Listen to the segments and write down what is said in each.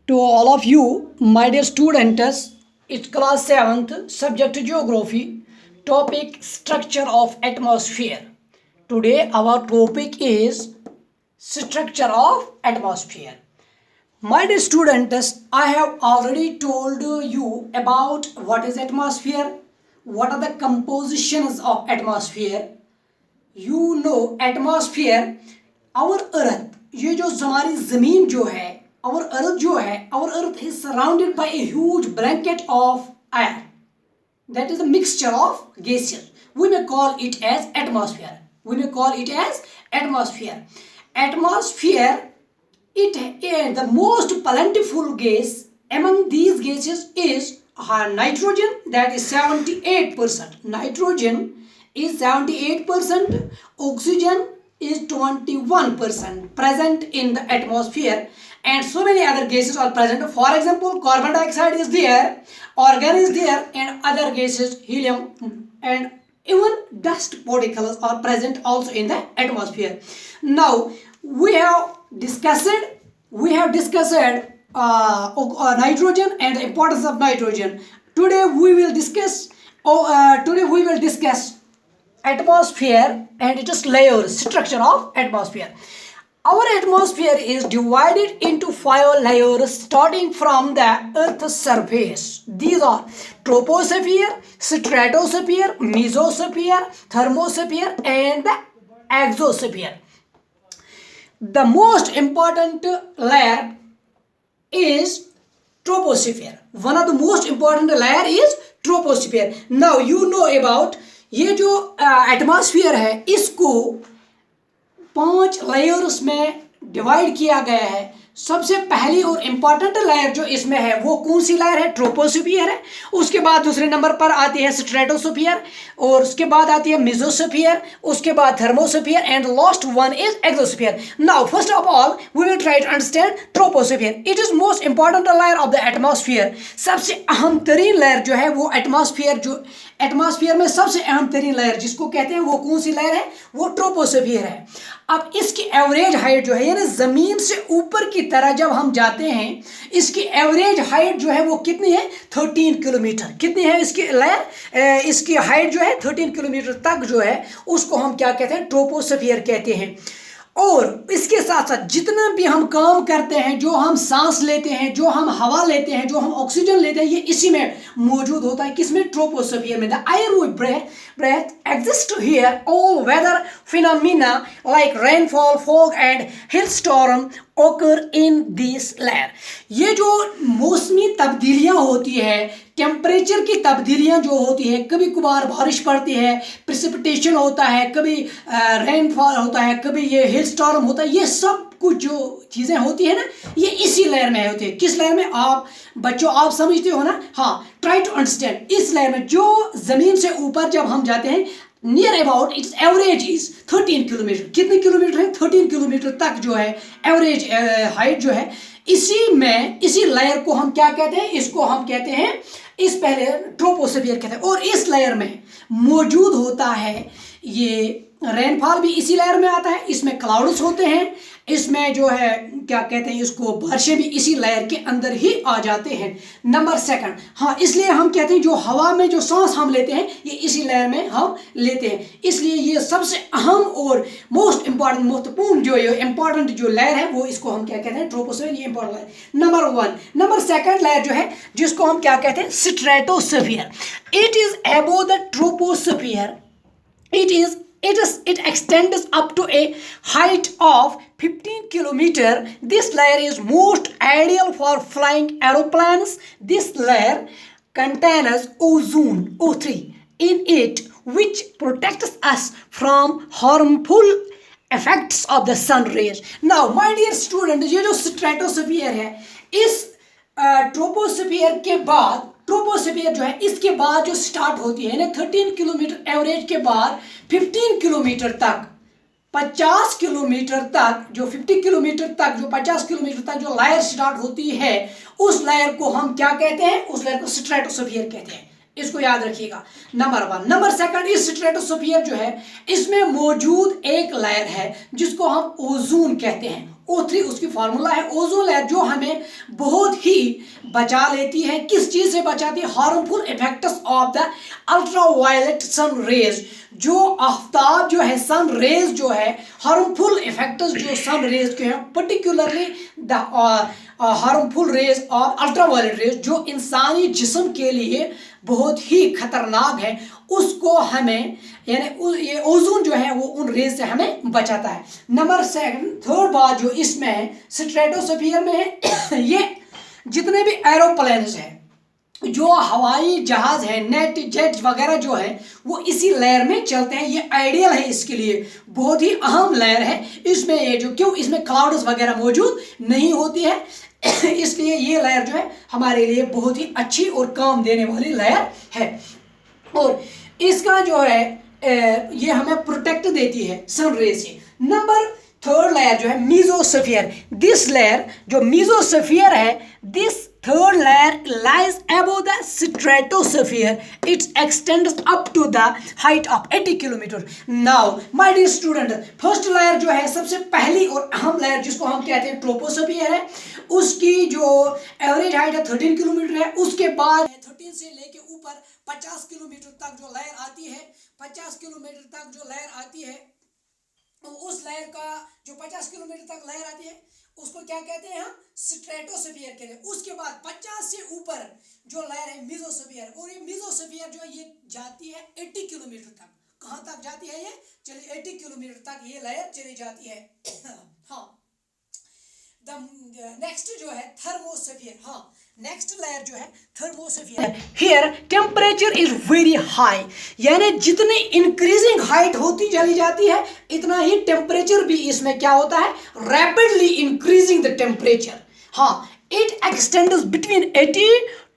To all of you, my dear students, it's class 7th, subject Geography, topic Structure of Atmosphere. Today our topic is Structure of Atmosphere. My dear students, I have already told you about what is atmosphere, what are the compositions of atmosphere. You know atmosphere, our earth, ये जो हमारी ज़मीन जो है, our earth जो है, our earth is surrounded by a huge blanket of air. That is a mixture of gases. We may call it as atmosphere. We may call it as atmosphere. Atmosphere, the most plentiful gas among these gases is nitrogen, that is 78%. Nitrogen is 78%, oxygen is 21% present in the atmosphere, and so many other gases are present. For example, carbon dioxide is there, argon is there, and other gases, helium, and even dust particles are present also in the atmosphere. Now we have discussed nitrogen and the importance of nitrogen. Today we will discuss atmosphere and its layers, structure of atmosphere. Our atmosphere is divided into 5 layers starting from the Earth's surface. These are troposphere, stratosphere, mesosphere, thermosphere, and the exosphere. The most important layer is troposphere. One of the most important layer is troposphere. Now you know about ये जो atmosphere है इसको 5 layers में divide किया गया है. सबसे पहली और इम्पॉर्टेंट लेयर जो इसमें है वो कौन सी लेयर है? ट्रोपोस्फियर है. उसके बाद दूसरे नंबर पर आती है स्ट्रेटोस्फियर, और उसके बाद आती है मेसोस्फियर, उसके बाद thermosphere, and last one is exosphere. Now first of all we will try to understand troposphere. It is most important layer of the atmosphere. सबसे अहम तरीन लेयर जो है वो एटमॉस्फेयर में सबसे अहम तरीन लेयर जिसको कहते हैं वो कौन सी लेयर है? वो ट्रोपोस्फियर है. अब इसकी एवरेज हाइट जो है, यानी ज़मीन से ऊपर की तरह जब हम जाते हैं, इसकी एवरेज हाइट जो है वो कितनी है? 13 किलोमीटर. कितनी है इसकी लेयर? इसकी हाइट जो है 13 किलोमीटर तक जो है उसको हम क्या कहते हैं? ट्रोपोस्फियर कहते हैं. और इसके साथ साथ जितना भी हम काम करते हैं, जो हम सांस लेते हैं, जो हम हवा लेते हैं, जो हम ऑक्सीजन लेते हैं, ये इसी में मौजूद होता है. किसमें? ट्रोपोस्फियर में. The air we breath exists here. All weather phenomena like rainfall, fog and hailstorm occur in this layer. ये जो मौसमी तब्दीलियां होती है, टेम्परेचर की तब्दीलियां जो होती है, कभी कभार बारिश पड़ती है, प्रिसिपिटेशन होता है, कभी रेनफॉल होता है, कभी ये हिल स्टॉर्म होता है, ये सब कुछ जो चीज़ें होती है ना, ये इसी लेयर में होती है. किस लेयर में? आप बच्चों आप समझते हो ना? हाँ, ट्राई टू अंडरस्टैंड. इस लेयर में जो ज़मीन से ऊपर जब हम जाते हैं, near about it's average is 13 kilometre. कितने किलोमीटर है? 13 किलोमीटर तक जो है एवरेज हाइट जो है. इसी लेयर को हम क्या कहते हैं? इसको हम कहते हैं, इस पहले ट्रोपोस्फियर कहते हैं. और इस लेयर में मौजूद होता है, ये रेनफॉल भी इसी लेयर में आता है, इसमें क्लाउड्स होते हैं, इसमें जो है क्या कहते हैं इसको, बारिशें भी इसी लेयर के अंदर ही आ जाते हैं. नंबर सेकंड, हाँ, इसलिए हम कहते हैं जो हवा में जो सांस हम लेते हैं ये इसी लेयर में हम लेते हैं. इसलिए ये सबसे अहम और मोस्ट इंपॉर्टेंट, महत्वपूर्ण जो इंपॉर्टेंट जो लेयर है वो इसको हम क्या कहते हैं? ट्रोपोस्फियर. ये important layer number 1. Number second layer जो है जिसको हम क्या कहते हैं? Stratosphere. It is above the troposphere. It extends up to a height of 15 kilometer. This layer is most ideal for flying aeroplanes. This layer contains ozone, O3, in it, which protects us from harmful effects of the sun rays. Now, my dear student, ये जो stratosphere है, इस troposphere के बाद, troposphere जो है इसके बाद जो स्टार्ट होती है ना 13 किलोमीटर एवरेज के बाद 15 किलोमीटर तक, 50 किलोमीटर तक, जो 50 किलोमीटर तक, जो 50 किलोमीटर तक जो लेयर स्टार्ट होती है, उस लेयर को हम क्या कहते हैं? उस लेयर को स्ट्रेटोस्फियर कहते हैं. इसको याद रखिएगा. नंबर 1. नंबर सेकंड, इस स्ट्रेटोस्फियर जो है इसमें मौजूद एक लेयर है जिसको हम ओजोन कहते हैं. O3 उसकी फार्मूला है. ओजोन लेयर जो हमें बहुत ही बचा लेती है। किस चीज़ से बचाती है? Harmful effects of the ultraviolet sun rays. जो आफ्ताब जो है, सन रेज जो है, हार्मफुल इफेक्ट्स जो सन रेज के हैं, particularly the harmful rays of ultraviolet rays, जो इंसानी जिस्म के लिए बहुत ही खतरनाक है, उसको हमें यानी ये ओजोन जो है वो उन रेज से हमें बचाता है। नंबर थर्ड बात जो इसमें है, स्ट्रेटोस्फीयर में है ये जितने भी एरोप्लेन्स हैं, जो हवाई जहाज है, नेट जेट वगैरह जो है, वो इसी लेयर में चलते हैं। ये आइडियल है इसके लिए, बहुत ही अहम लेयर है। इसमें ये जो क्यों इसमें क्लाउड्स वगैरह मौजूद नहीं होती है इसलिए ये लेयर जो है हमारे लिए बहुत ही अच्छी और काम देने वाली लेयर है। और इसका जो है ये हमें प्रोटेक्ट देती है सन रे से। नंबर थर्ड लेयर जो है मीजोस्फीयर। दिस लेयर जो मीजोस्फीयर है, this third layer lies above the stratosphere. It extends up to the height of 80 km. Now, my dear student, first layer जो है सबसे पहली और अहम लेयर जिसको हम कहते हैं ट्रोपोस्फीयर है, उसकी जो एवरेज हाइट है 13 किलोमीटर है। उसके बाद 13 से लेके ऊपर 50 किलोमीटर तक जो लेयर आती है, 50 किलोमीटर तक जो लेयर आती है, तो उस लेयर का जो 50 किलोमीटर तक लेयर आती है उसको क्या कहते हैं हम? स्ट्रेटोस्फीयर कहते हैं। उसके बाद 50 से ऊपर जो लेयर है मीजोस्फीयर, और ये मीजोस्फीयर जो है ये जाती है 80 किलोमीटर तक। कहाँ तक जाती है ये? चलिए 80 किलोमीटर तक ये लेयर चली जाती है हाँ। नेक्स्ट जो है थर्मोस्फीयर। हाँ, नेक्स्ट लेयर जो है thermosphere. Here temperature is very high, यानी जितनी इंक्रीजिंग हाइट होती चली जाती है इतना ही टेम्परेचर भी इसमें क्या होता है? Rapidly increasing the temperature. हाँ, it extends between 80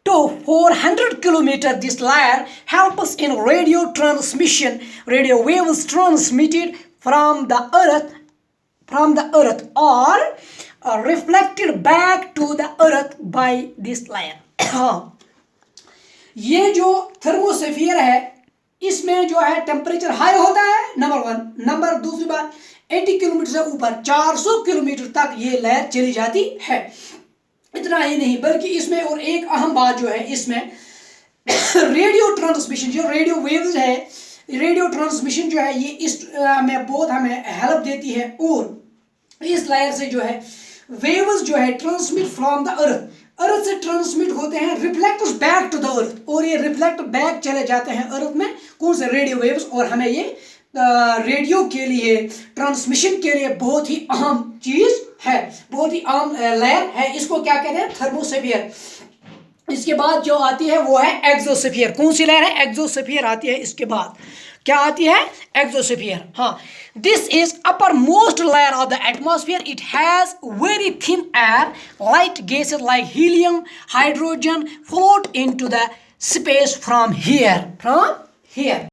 to 400 km. This layer helps in radio transmission. Radio waves transmitted from the earth are reflected back to the earth by this layer. ये जो thermosphere है इसमें जो है temperature high होता है, number one. Number दूसरी बात, 80 किलोमीटर से ऊपर 400 किलोमीटर तक ये लेयर चली जाती है। इतना ही नहीं बल्कि इसमें और एक अहम बात जो है इसमें रेडियो ट्रांसमिशन, जो रेडियो वेव्स है, रेडियो ट्रांसमिशन जो है ये इस में बहुत हमें हेल्प देती है। और इस लेयर से जो है वेव्स जो है ट्रांसमिट फ्रॉम द अर्थ से ट्रांसमिट होते हैं, reflect back to the earth, और ये रिफ्लेक्ट बैक चले जाते हैं अर्थ में। कौन से? Radio waves. और हमें ये रेडियो के लिए, ट्रांसमिशन के लिए बहुत ही अहम चीज है, बहुत ही अहम लेयर है। इसको क्या कहते हैं? थर्मोस्फीयर। इसके बाद जो आती है वो है एक्सोस्फीयर। कौन सी लेयर है? एक्सोस्फीयर आती है। इसके बाद क्या आती है? एक्सोस्फीयर। हाँ, this is upper most layer of the atmosphere. It has very thin air, light gases like helium, hydrogen float into the space from here.